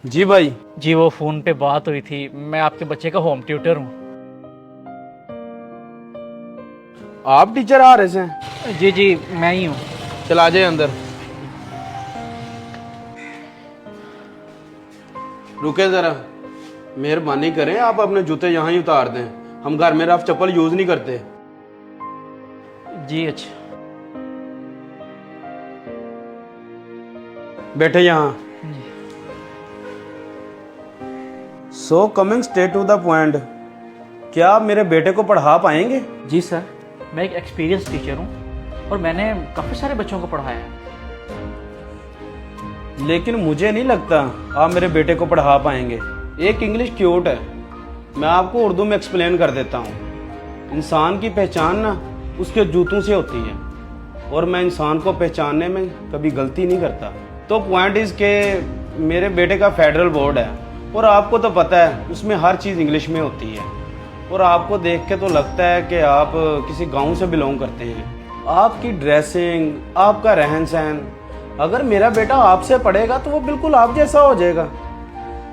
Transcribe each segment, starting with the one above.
जी भाई। जी वो फ़ोन पे बात हुई थी, मैं आपके बच्चे का होम ट्यूटर हूँ। आप टीचर आ रहे हैं? जी जी मैं ही हूँ। चला जाए अंदर। रुके जरा, मेहरबानी करें आप अपने जूते यहाँ ही उतार दें, हम घर में रफ चप्पल यूज नहीं करते। जी अच्छा। बैठे यहाँ। So coming straight to the point, क्या आप मेरे बेटे को पढ़ा पाएंगे? जी सर, मैं एक एक्सपीरियंस टीचर हूँ और मैंने काफ़ी सारे बच्चों को पढ़ाया है। लेकिन मुझे नहीं लगता आप मेरे बेटे को पढ़ा पाएंगे। एक इंग्लिश क्यूट है, मैं आपको उर्दू में एक्सप्लेन कर देता हूँ। इंसान की पहचान ना उसके जूतों से होती है, और मैं इंसान को पहचानने में कभी गलती नहीं करता। तो पॉइंट इज के मेरे बेटे का फेडरल बोर्ड है, और आपको तो पता है उसमें हर चीज़ इंग्लिश में होती है, और आपको देख के तो लगता है कि आप किसी गांव से बिलोंग करते हैं। आपकी ड्रेसिंग, आपका रहन सहन, अगर मेरा बेटा आपसे पढ़ेगा तो वो बिल्कुल आप जैसा हो जाएगा।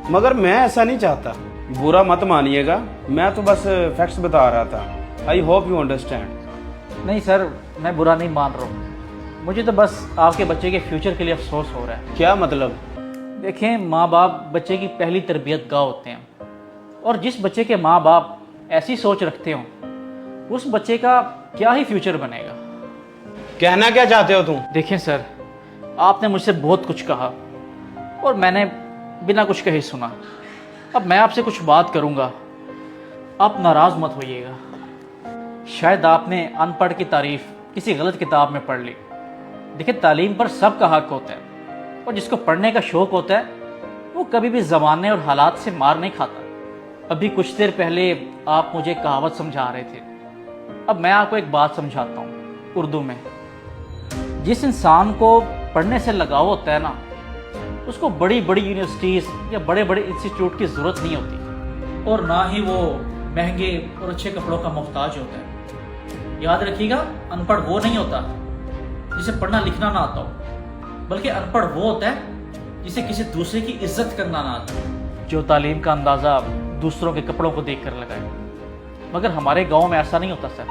मगर मैं ऐसा नहीं चाहता, बुरा मत मानिएगा, मैं तो बस फैक्ट्स बता रहा था। I hope you understand. नहीं सर, मैं बुरा नहीं मान रहा हूँ, मुझे तो बस आपके बच्चे के फ्यूचर के लिए अफसोस हो रहा है। क्या मतलब? देखें, माँ बाप बच्चे की पहली तरबियत गाह होते हैं, और जिस बच्चे के माँ बाप ऐसी सोच रखते हो उस बच्चे का क्या ही फ्यूचर बनेगा। कहना क्या चाहते हो तुम? देखें सर, आपने मुझसे बहुत कुछ कहा और मैंने बिना कुछ कहे सुना। अब मैं आपसे कुछ बात करूंगा, आप नाराज़ मत होइएगा। शायद आपने अनपढ़ की तारीफ किसी गलत किताब में पढ़ ली। देखिए, तालीम पर सबका हक होता है, और जिसको पढ़ने का शौक़ होता है वो कभी भी ज़माने और हालात से मार नहीं खाता। अभी कुछ देर पहले आप मुझे कहावत समझा रहे थे, अब मैं आपको एक बात समझाता हूँ उर्दू में। जिस इंसान को पढ़ने से लगाव होता है ना, उसको बड़ी बड़ी यूनिवर्सिटीज़ या बड़े बड़े इंस्टीट्यूट की ज़रूरत नहीं होती, और ना ही वो महंगे और अच्छे कपड़ों का मोहताज होता है। याद रखिएगा, अनपढ़ वो नहीं होता जिसे पढ़ना लिखना ना आता हो, बल्कि अनपढ़ वो होता है जिसे किसी दूसरे की इज्जत करना ना आता हो, जो तालीम का अंदाज़ा दूसरों के कपड़ों को देख कर लगाए। मगर हमारे गांव में ऐसा नहीं होता सर,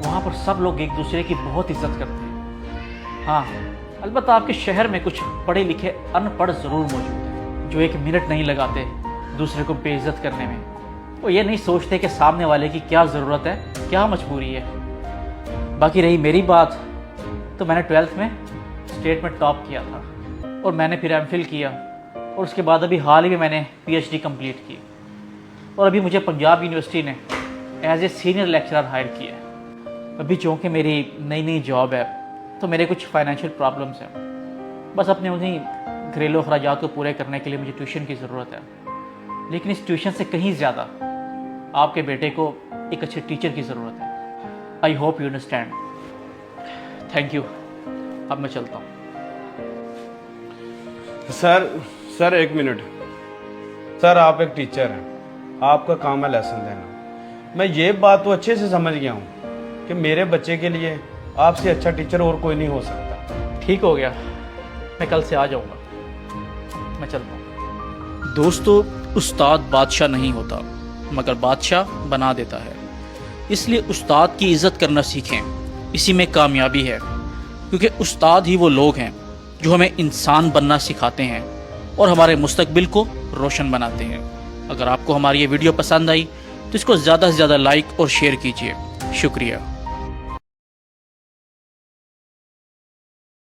वहाँ पर सब लोग एक दूसरे की बहुत इज्जत करते हैं। हाँ, अलबत्ता आपके शहर में कुछ पढ़े लिखे अनपढ़ ज़रूर मौजूद हैं, जो एक मिनट नहीं लगाते दूसरे को बेइज्जत करने में। वो ये नहीं सोचते कि सामने वाले की क्या ज़रूरत है, क्या मजबूरी है। बाकी रही मेरी बात, तो मैंने 12th में स्टेट में टॉप किया था, और मैंने फिर एमफिल किया, और उसके बाद अभी हाल ही में मैंने PhD कंप्लीट की, और अभी मुझे पंजाब यूनिवर्सिटी ने as a senior lecturer hire किया है। अभी चूँकि मेरी नई नई जॉब है तो मेरे कुछ फाइनेंशियल प्रॉब्लम्स हैं, बस अपने उन्हीं घरेलू अखराजात को पूरे करने के लिए मुझे ट्यूशन की ज़रूरत है। लेकिन इस ट्यूशन से कहीं ज़्यादा आपके बेटे को एक अच्छे टीचर की ज़रूरत है। I hope you understand. Thank you, अब मैं चलता हूँ। सर एक मिनट। सर, आप एक टीचर हैं, आपका काम है लेसन देना। मैं ये बात तो अच्छे से समझ गया हूँ कि मेरे बच्चे के लिए आपसे अच्छा टीचर और कोई नहीं हो सकता। ठीक हो गया, मैं कल से आ जाऊँगा, मैं चलता हूँ। दोस्तों, उस्ताद बादशाह नहीं होता, मगर बादशाह बना देता है। इसलिए उस्ताद की इज़्ज़त करना सीखें, इसी में कामयाबी है। क्योंकि उस्ताद ही वो लोग हैं जो हमें इंसान बनना सिखाते हैं और हमारे मुस्तकबिल को रोशन बनाते हैं। अगर आपको हमारी ये वीडियो पसंद आई तो इसको ज़्यादा से ज़्यादा लाइक और शेयर कीजिए। शुक्रिया।